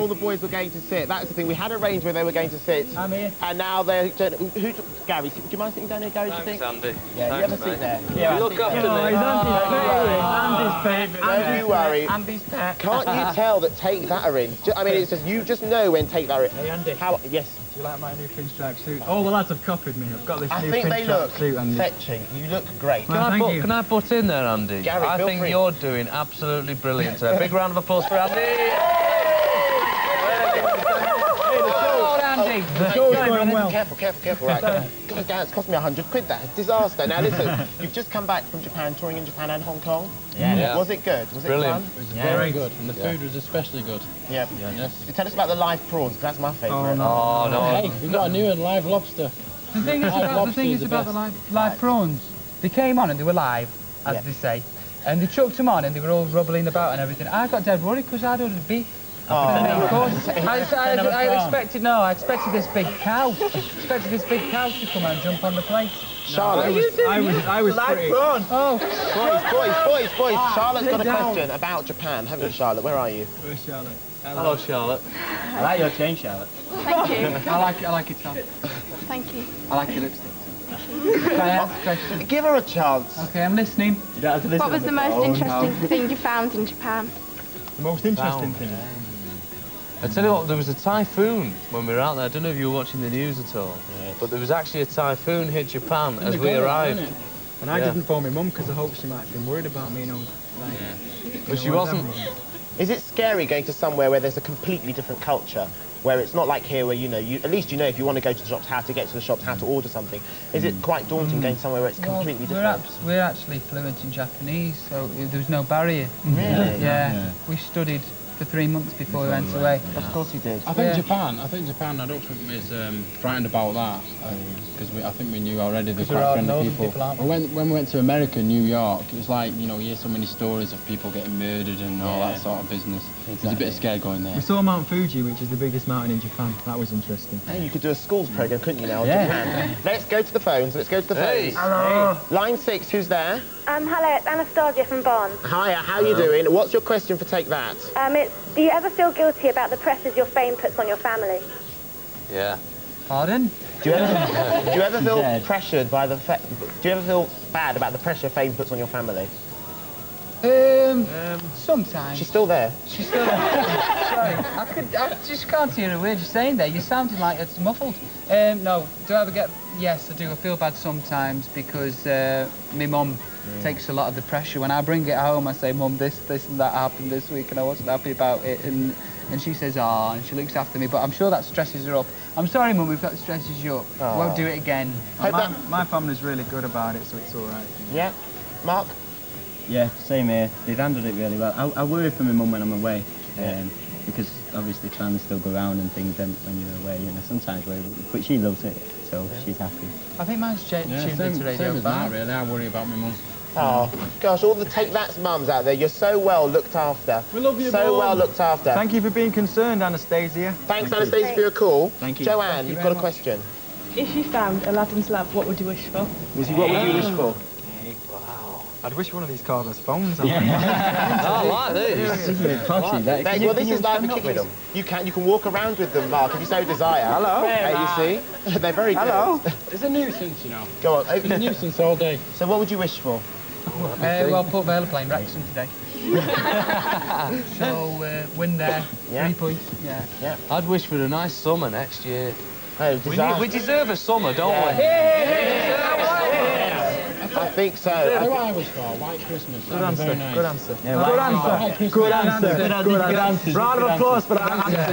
All the boys were going to sit. That's the thing. We had arranged where they were going to sit. I'm here. And now they're... Gary, do you mind sitting down here, Gary, do you think? Thanks, Andy. Yeah, Thanks, you ever mate. sit there? Yeah, look after me. Andy's favourite. Don't you worry. Andy's pet. Can't you tell that Take That are in? I mean, it's just, you just know when Take That are in. Hey, Andy. How, yes. Do you like my new pinstripe suit? All the lads have copied me. I've got this I new think they pinstripe look suit. And fetching. You look great. Can I butt in there, Andy? Gary, I think free. you're doing absolutely brilliant today. Big round of applause for Andy. Andy. The show's going well. Careful, right. God, it's cost me £100 that. Disaster. Now listen, you've just come back from Japan, touring in Japan and Hong Kong. Yeah. Was it good? Was it Brilliant. fun? It was very good, and the food was especially good. Yeah. Yes. Tell us about the live prawns, 'cause that's my favourite. Oh, no. Hey, we've got a new one, live lobster. The thing is about the live prawns. They came on and they were live, as they say, and they chucked them on and they were all rubbling about and everything. I got dead worried because I'd ordered beef. Of course. I expected this big cow. to come and jump on the plate. Charlotte. I was pretty... Oh. Boys. Charlotte's got a question about Japan, haven't you, Charlotte? Where are you? Where's Charlotte? Hello, Charlotte. I like your chain, Charlotte. Thank you. I like it, Charlotte. Thank you. I like your lipstick. Can I ask a question? Give her a chance. Okay, I'm listening. You don't have to listen. What was the most interesting thing you found in Japan? The most interesting thing? I tell you what, there was a typhoon when we were out there. I don't know if you were watching the news at all, but there was actually a typhoon hit Japan as we arrived. And I didn't phone my mum because I hoped she might have been worried about me, But she wasn't. Is it scary going to somewhere where there's a completely different culture? Where it's not like here where, you at least you know if you want to go to the shops, how to get to the shops, how to order something. Is it quite daunting going somewhere where it's completely different? We're actually fluent in Japanese, so there was no barrier. Really? Yeah. We studied for 3 months before we went away. Of course you did. I think Japan, I don't think is frightened about that, because I think we knew already they're quite friendly people. When we went to America, New York, it was like, you hear so many stories of people getting murdered and all that sort of business. It was a bit scared going there. We saw Mount Fuji, which is the biggest mountain in Japan. That was interesting. Hey, you could do a schools programme, couldn't you, now, on Japan? Let's go to the phones. Hey. Hello. Line 6, who's there? Hello, it's Anastasia from Bond. Hiya, how are you doing? What's your question for Take That? Do you ever feel guilty about the pressures your fame puts on your family? Yeah. Pardon? Do you ever feel pressured by the do you ever feel bad about the pressure fame puts on your family? Sometimes. She's still there. She's still there. Sorry, I just can't hear a word you're saying there. You're sounding like it's muffled. No, do I ever get... Yes, I do. I feel bad sometimes because my mum takes a lot of the pressure. When I bring it home, I say, Mum, this and that happened this week and I wasn't happy about it. And she says, ah, and she looks after me. But I'm sure that stresses her up. I'm sorry, Mum, if that stresses you up. Won't do it again. My family's really good about it, so it's all right. Yeah. Mark? Yeah, same here. They've handled it really well. I worry for my mum when I'm away, because obviously fans still go around and things when you're away, sometimes worry, but she loves it, so she's happy. I think mine's tuned into Radio Same as that, really. I worry about my mum. Oh, gosh, all the Take That's mums out there, you're so well looked after. We love you, so well looked after. Thank you for being concerned, Anastasia. Thanks, Anastasia, for your call. Thank you. Joanne, you've got a question. If you found Aladdin's lamp, what would you wish for? What would you wish for? I'd wish one of these cardless phones. I like this. Well, this is like the kick with them. You can walk around with them, Mark, if you so desire. Hello. Hey, you see? They're very good. Hello. It's a nuisance, Go on. It's a nuisance all day. So what would you wish for? Well, Port Vale are playing Wrexham today. So, win there. 3 points. Yeah. I'd wish for a nice summer next year. Oh, We deserve a summer, don't we? I think so. What I wish for? White Christmas. Good answer. Very nice. Good answer. Yeah, Good answer. Good answer. Round of applause for that answer.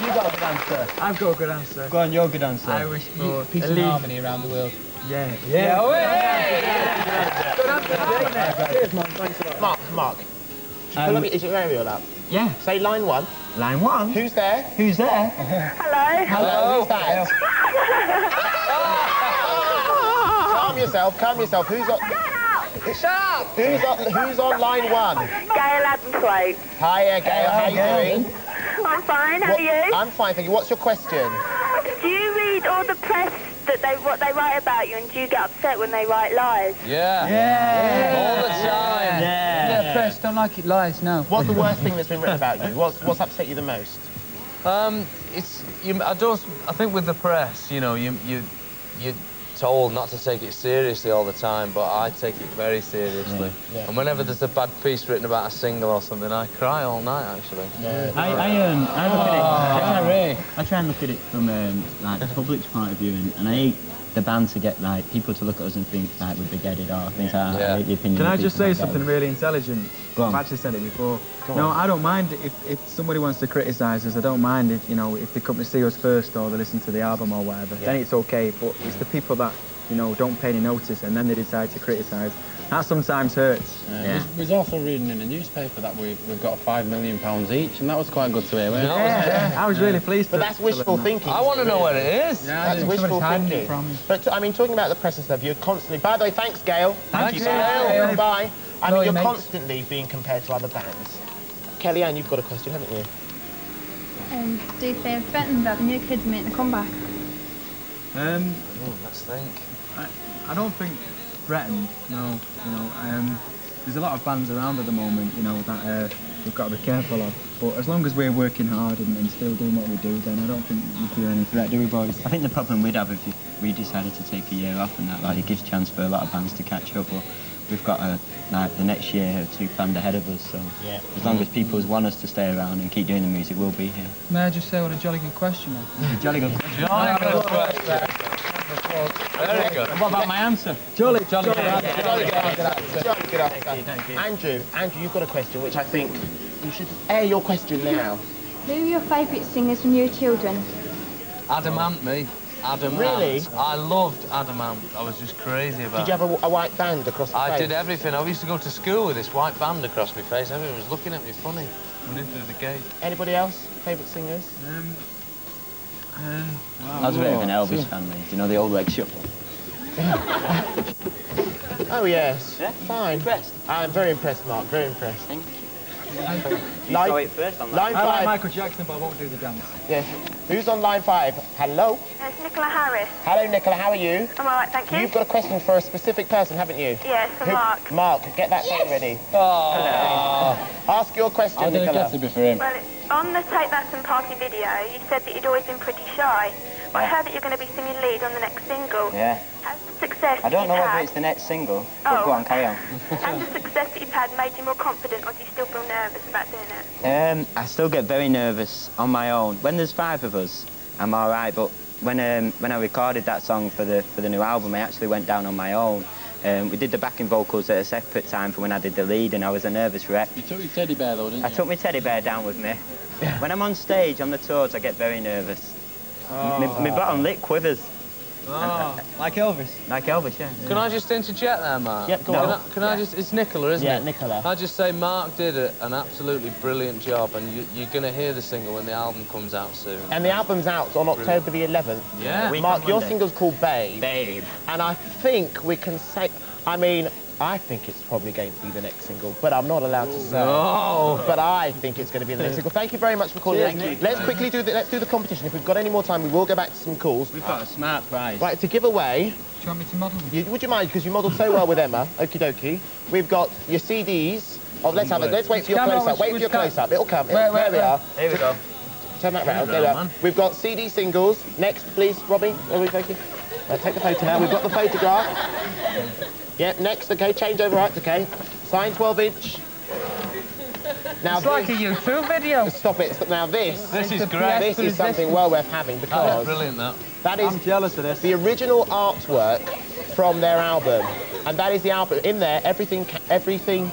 You got a good answer. I've got a good answer. Go on, your good answer. I wish for peace and harmony around the world. Yeah. Good answer. Cheers, man. Thanks a lot. Mark. Pull up, is your aerial up? Yeah. Say line 1. Line 1. Who's there? Who's there? Hello? Hello, who's that? Calm yourself. Who's on? Shut up! Who's on line 1? Gail Adamthwaite. Hiya, Gail. How you doing? I'm fine, how are you? I'm fine, thank you. What's your question? Do you read all the press what they write about you, and do you get upset when they write lies? Yeah. All the time. Yeah, press, don't like it lies, no. What's the worst thing that's been written about you? What's upset you the most? I think with the press, you know, you're told not to take it seriously all the time, but I take it very seriously. Yeah. And whenever there's a bad piece written about a single or something, I cry all night, actually. Yeah. I try and look at it from like the public's point of view, and I hate the band to get like people to look at us and think like we'd be dead or things like that. I hate the opinion. Can I just say like something really intelligent? I've actually said it before. No, I don't mind if somebody wants to criticise us. I don't mind if, you know, if they come to see us first or they listen to the album or whatever. Then it's okay. But it's the people that, you know, don't pay any notice and then they decide to criticise. That sometimes hurts. We was also reading in the newspaper that we've got £5 million each, and that was quite good to hear. I was really pleased. But that's wishful thinking. I want to know where it is. Yeah, that's wishful thinking. But I mean, talking about the press and stuff, you're constantly. By the way, thanks, Gail. Thank you, Gail. Bye. I mean, you're constantly being compared to other bands. Kellyanne, you've got a question, haven't you? Do you feel threatened that new kids making a comeback? Let's think. I don't think threatened, no. You know, there's a lot of bands around at the moment, you know, that we've got to be careful of. But as long as we're working hard and still doing what we do, then I don't think we feel any threat, do we, boys? I think the problem we'd have if we decided to take a year off and that, like, it gives chance for a lot of bands to catch up. But we've got like the next year or two planned ahead of us, so as long as people want us to stay around and keep doing the music, we'll be here. May I just say what a jolly good question was? Jolly good question. Jolly good question. Very good. What about my answer? Jolly good answer. Thank you. Andrew, you've got a question which I think you should air your question now. Who are your favourite singers from your children? Adamant, me. Adamant. Really? I loved Adamant. I was just crazy about it. Did you have a white band across the face? I did everything. I used to go to school with this white band across my face. Everyone was looking at me funny. Went into the gate. Anybody else? Favourite singers? I was a bit of an Elvis fan, mate. Do you know the old leg shuffle? Oh, yes. Yeah? Fine. Impressed? I'm very impressed, Mark. Very impressed. Thank you. Line, go it first on that. Line 5. I like Michael Jackson, but I won't do the dance. Yes. Who's on line 5? Hello? It's Nicola Harris. Hello, Nicola. How are you? I'm all right, thank you. You've got a question for a specific person, haven't you? Yes, for Mark. Mark, get that phone ready. Oh. Ask your question, How did it Nicola. get to be for him? Well, on the Take That and Party video, you said that you'd always been pretty shy. But I heard that you're going to be singing lead on the next single. Yeah. Has the success I don't know you've whether had, it's the next single, but go on, carry on. has the success that you've had made you more confident, or do you still feel nervous about doing it? I still get very nervous on my own. When there's 5 of us, I'm all right, but when I recorded that song for the new album, I actually went down on my own. We did the backing vocals at a separate time from when I did the lead, and I was a nervous wreck. You took your teddy bear though, didn't you? I took my teddy bear down with me. When I'm on stage, on the tours, I get very nervous. My bottom lip quivers. Like Elvis? Like Elvis, yeah. Can I just interject there, Mark? Yep, go on. Can I just... It's Nicola, isn't it? Yeah, Nicola. I just say Mark did an absolutely brilliant job, and you're going to hear the single when the album comes out soon. And the album's out on October the 11th. Yeah. Mark, your single's called Babe. Babe. And I think we can say... I mean, I think it's probably going to be the next single, but I'm not allowed to say. No. But I think it's going to be the next single. Thank you very much for calling. Let's quickly do the competition. If we've got any more time, we will go back to some calls. We've got a smart prize. Right, to give away... Do you want me to model them? Would you mind, because you modelled so well with Emma. Okie dokie. We've got your CDs. Oh, let's have it. Let's wait for your close-up. Wait for your close-up. It'll come. There we are. Here we go. Turn that round. There we are. We've got CD singles. Next, please, Robbie. Thank you. Take the photo now. We've got the photograph. Yep, next, okay, change over, right, okay. Signed 12-inch. Now It's like a YouTube video. Stop it. Now this is great. This is something well worth having because... Brilliant, that. That is I'm jealous of this. the original artwork from their album. And that is the album. In there, everything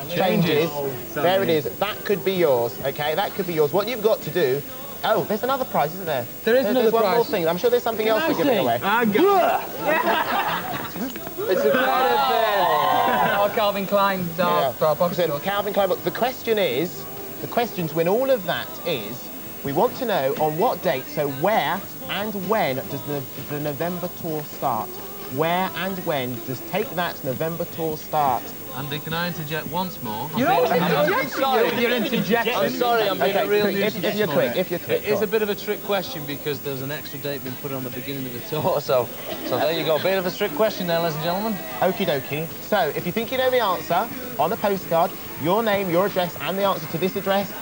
changes. There it is. That could be yours, okay? That could be yours. What you've got to do... Oh, there's another prize, isn't there? There's one more thing. I'm sure there's something else we're giving away. It's a Oh, Calvin Klein. Calvin Klein book. The question is, the question to win all of that is, we want to know on what date, so where and when does the November tour start? Where and when does Take That November tour start? Andy, can I interject once more? You're interjecting. I'm sorry, I'm being a real nuisance. If you're quick. It is a bit of a trick question because there's an extra date been put on the beginning of the tour, so there you go. Bit of a trick question there, ladies and gentlemen. Okie dokie. So, if you think you know the answer, on a postcard, your name, your address, and the answer to this address,